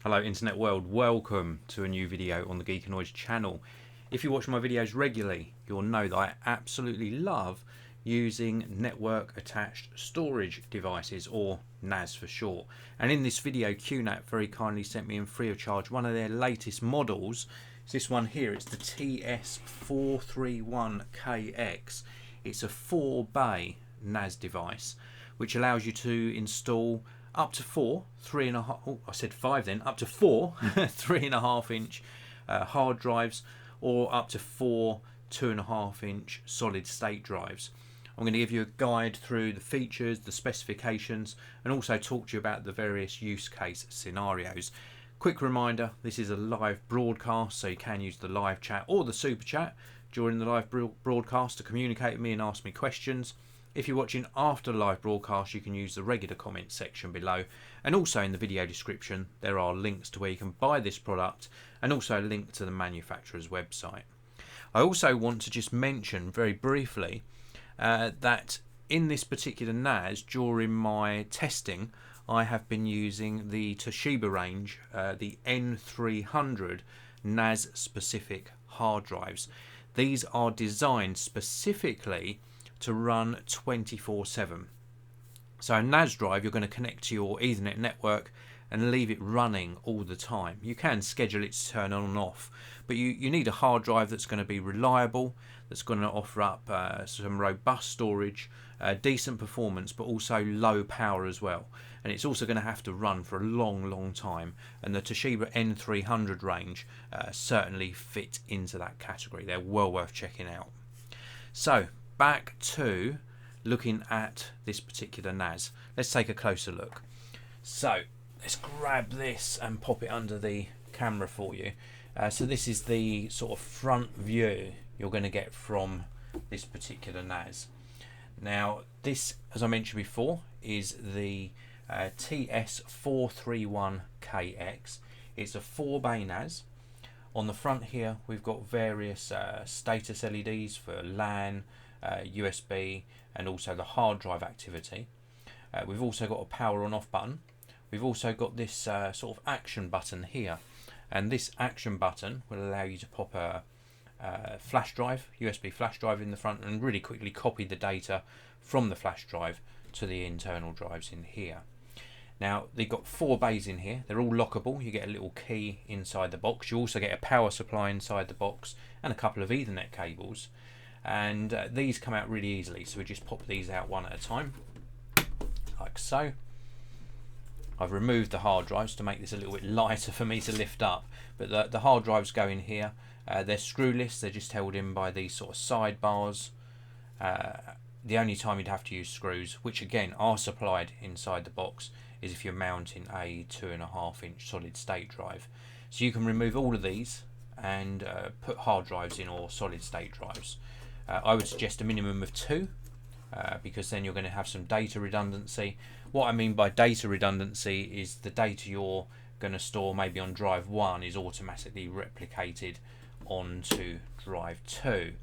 Hello internet world, welcome to a new video on the Geek and Noise channel. If you watch my videos regularly, you'll know that I absolutely love using network attached storage devices, or NAS for short. And in this video, QNAP very kindly sent me in free of charge one of their latest models. It's this one here, it's the TS-431KX. It's a 4-bay NAS device which allows you to install up to four 3.5 inch hard drives, or up to four 2.5 inch solid state drives. I'm going to give you a guide through the features, the specifications, and also talk to you about the various use case scenarios. Quick reminder, this is a live broadcast, so you can use the live chat or the super chat during the live broadcast to communicate with me and ask me questions. If you're watching after the live broadcast, you can use the regular comment section below, and also in the video description there are links to where you can buy this product and also a link to the manufacturer's website. I also want to just mention very briefly that in this particular NAS, during my testing, I have been using the Toshiba range, the N300 NAS specific hard drives. These are designed specifically to run 24/7. So a NAS drive, you're going to connect to your Ethernet network and leave it running all the time. You can schedule it to turn on and off, but you need a hard drive that's going to be reliable, that's going to offer up some robust storage, decent performance, but also low power as well. And it's also going to have to run for a long time, and the Toshiba N300 range certainly fit into that category. They're well worth checking out. So back to looking at this particular NAS. Let's take a closer look. So let's grab this and pop it under the camera for you. So this is the sort of front view you're going to get from this particular NAS. Now this, as I mentioned before, is the TS-431KX. It's a 4-bay NAS. On the front here we've got various status LEDs for LAN, USB, and also the hard drive activity. We've also got a power on off button. We've also got this sort of action button here, and this action button will allow you to pop a flash drive, USB flash drive in the front, and really quickly copy the data from the flash drive to the internal drives in here. Now they've got 4 bays in here. They're all lockable. You get a little key inside the box. You also get a power supply inside the box and a couple of Ethernet cables. And these come out really easily, so we just pop these out one at a time, like so. I've removed the hard drives to make this a little bit lighter for me to lift up, but the hard drives go in here. They're screwless. They're just held in by these sort of sidebars. The only time you'd have to use screws, which again are supplied inside the box, is if you're mounting a 2.5 inch solid state drive. So you can remove all of these and put hard drives in, or solid state drives. I would suggest a minimum of 2, because then you're going to have some data redundancy. What I mean by data redundancy is the data you're going to store maybe on drive 1 is automatically replicated onto drive 2.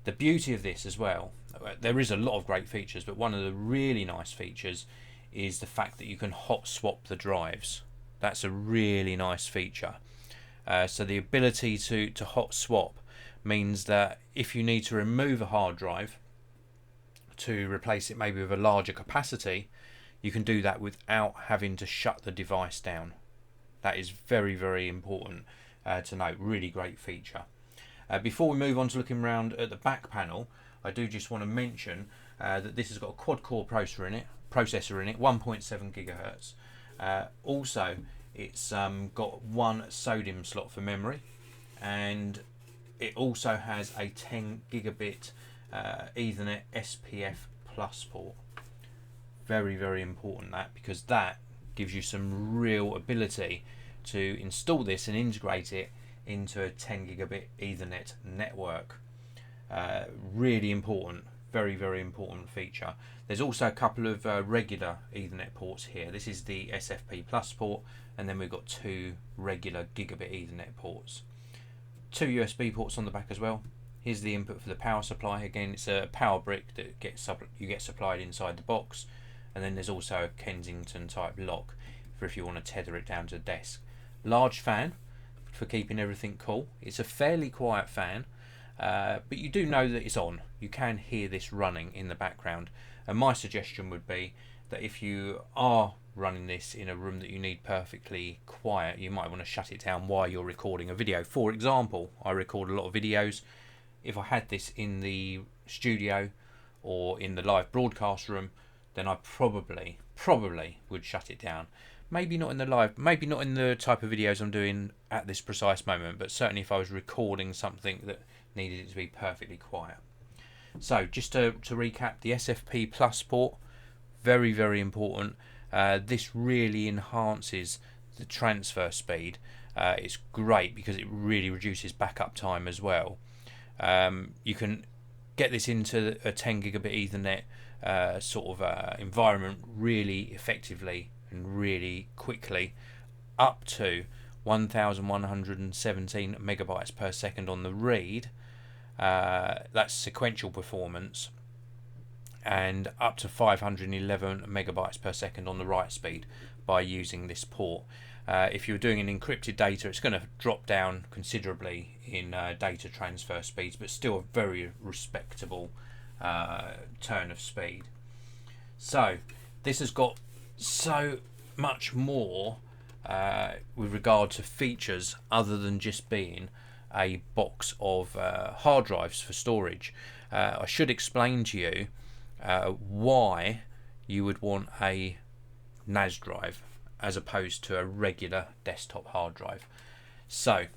The beauty of this as well, there is a lot of great features, but one of the really nice features is the fact that you can hot swap the drives. That's a really nice feature. So the ability to hot swap means that if you need to remove a hard drive to replace it maybe with a larger capacity, you can do that without having to shut the device down. That is very important to note. Really great feature. Before we move on to looking around at the back panel, I do just want to mention that this has got a quad-core processor in it, 1.7 gigahertz. Also, it's got one SODIMM slot for memory, and it also has a 10 gigabit Ethernet SPF plus port. Very important, that, because that gives you some real ability to install this and integrate it into a 10 gigabit Ethernet network. Really important, very important feature. There's also a couple of regular Ethernet ports here. This is the SFP plus port, and then we've got 2 regular gigabit Ethernet ports. 2 USB ports on the back as well. Here's the input for the power supply. Again, it's a power brick that you get supplied inside the box, and then there's also a Kensington type lock for if you want to tether it down to the desk. Large fan for keeping everything cool. It's a fairly quiet fan, but you do know that it's on. You can hear this running in the background, and my suggestion would be that if you are running this in a room that you need perfectly quiet, you might want to shut it down while you're recording a video. For example, I record a lot of videos. If I had this in the studio or in the live broadcast room, then I probably would shut it down. Maybe not in the live, maybe not in the type of videos I'm doing at this precise moment, but certainly if I was recording something that needed it to be perfectly quiet. So just to recap, the SFP Plus port, very, very important. This really enhances the transfer speed. It's great because it really reduces backup time as well. You can get this into a 10 gigabit Ethernet environment really effectively and really quickly, up to 1117 megabytes per second on the read. That's sequential performance, and up to 511 megabytes per second on the write speed by using this port. If you're doing an encrypted data, it's going to drop down considerably in data transfer speeds, but still a very respectable turn of speed. So this has got so much more with regard to features other than just being a box of hard drives for storage. I should explain to you why you would want a NAS drive as opposed to a regular desktop hard drive. So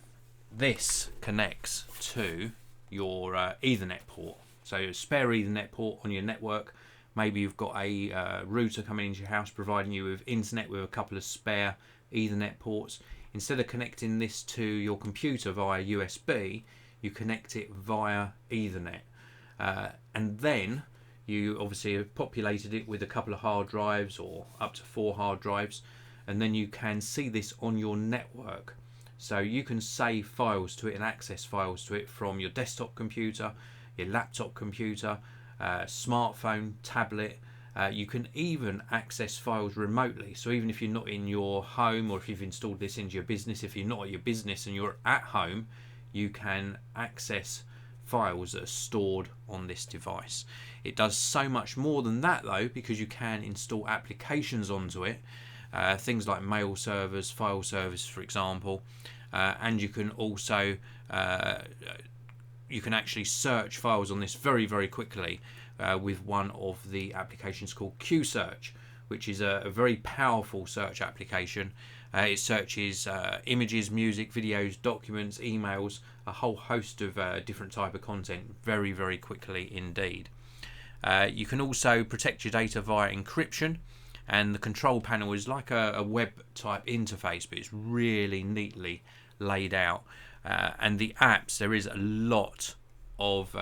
this connects to your Ethernet port. So a spare Ethernet port on your network. Maybe you've got a router coming into your house providing you with internet with a couple of spare Ethernet ports. Instead of connecting this to your computer via USB, you connect it via Ethernet. And then you obviously have populated it with a couple of hard drives or up to 4 hard drives, and then you can see this on your network. So you can save files to it and access files to it from your desktop computer, your laptop computer, smartphone, tablet. You can even access files remotely. So even if you're not in your home, or if you've installed this into your business, if you're not at your business and you're at home, you can access files that are stored on this device. It does so much more than that though, because you can install applications onto it, things like mail servers, file servers for example, and you can also you can actually search files on this very, very quickly with one of the applications called QSearch, which is a very powerful search application. It searches images, music, videos, documents, emails, a whole host of different type of content very, very quickly indeed. You can also protect your data via encryption, and the control panel is like a web type interface, but it's really neatly laid out. And the apps, there is a lot of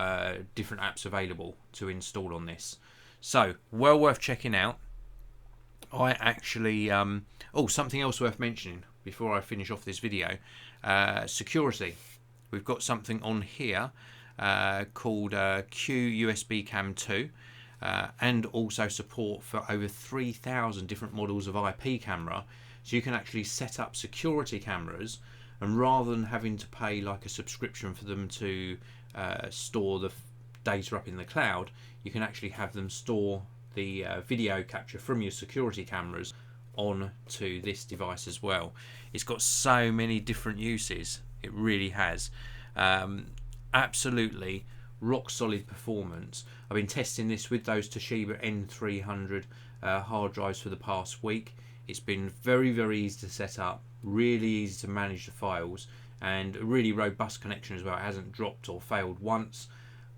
different apps available to install on this, so well worth checking out. I actually something else worth mentioning before I finish off this video, security. We've got something on here called USB Cam 2, and also support for over 3,000 different models of IP camera, so you can actually set up security cameras, and rather than having to pay like a subscription for them to store the data up in the cloud, you can actually have them store the video capture from your security cameras onto this device as well. It's got so many different uses, it really has. Absolutely rock solid performance. I've been testing this with those Toshiba N300 hard drives for the past week. It's been very, very easy to set up, really easy to manage the files, and a really robust connection as well. It hasn't dropped or failed once.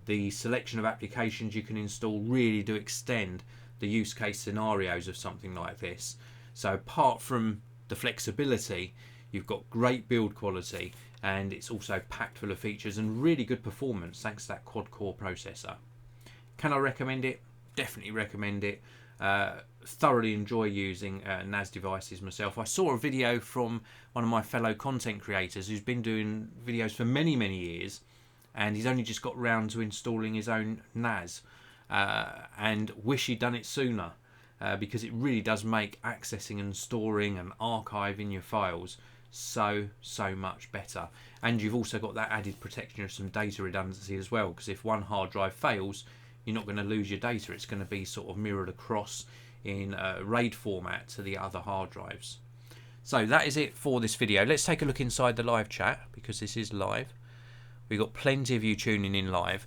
The selection of applications you can install really do extend the use case scenarios of something like this. So apart from the flexibility, you've got great build quality, and it's also packed full of features and really good performance thanks to that quad core processor. Can I recommend it? Definitely recommend it. Thoroughly enjoy using NAS devices myself. I saw a video from one of my fellow content creators who's been doing videos for many, many years, and he's only just got round to installing his own NAS, and wish he'd done it sooner. because it really does make accessing and storing and archiving your files so much better. And you've also got that added protection of some data redundancy as well, because if one hard drive fails, you're not going to lose your data. It's going to be sort of mirrored across in RAID format to the other hard drives. So that is it for this video. Let's take a look inside the live chat, because this is live. We've got plenty of you tuning in live.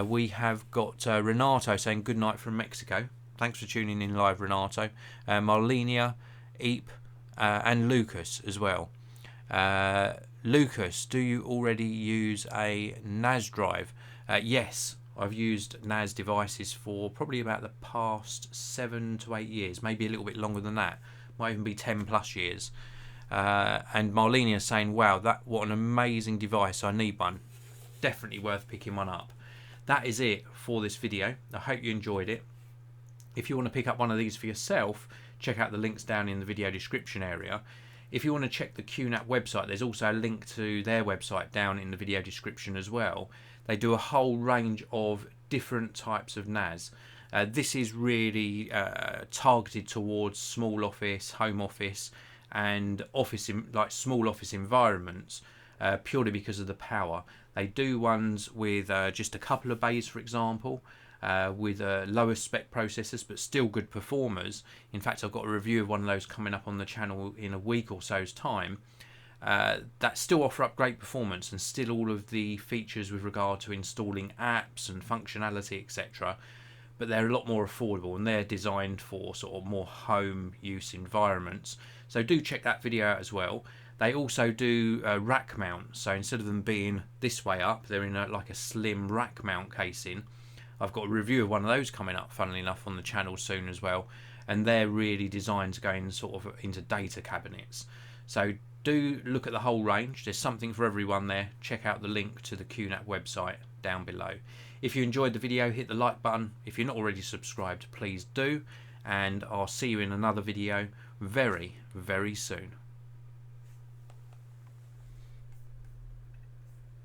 We have got Renato saying good night from Mexico. Thanks for tuning in live, Renato. Marlenia, Eep, and Lucas as well. Lucas, do you already use a NAS drive? Yes, I've used NAS devices for probably about the past 7 to 8 years, maybe a little bit longer than that. Might even be 10 plus years. And Marlenia saying, wow, what an amazing device. I need one. Definitely worth picking one up. That is it for this video. I hope you enjoyed it. If you want to pick up one of these for yourself, check out the links down in the video description area. If you want to check the QNAP website, there's also a link to their website down in the video description as well. They do a whole range of different types of NAS. This is really targeted towards small office, home office, and like small office environments, purely because of the power. They do ones with just a couple of bays, for example, with lower spec processors, but still good performers. In fact, I've got a review of one of those coming up on the channel in a week or so's time. That still offer up great performance and still all of the features with regard to installing apps and functionality, etc. But they're a lot more affordable, and they're designed for sort of more home use environments. So do check that video out as well. They also do rack mount, so instead of them being this way up, they're in like a slim rack mount casing. I've got a review of one of those coming up, funnily enough, on the channel soon as well, and they're really designed to go in sort of into data cabinets. So do look at the whole range. There's something for everyone there. Check out the link to the QNAP website down below. If you enjoyed the video, hit the like button. If you're not already subscribed, please do, and I'll see you in another video very soon.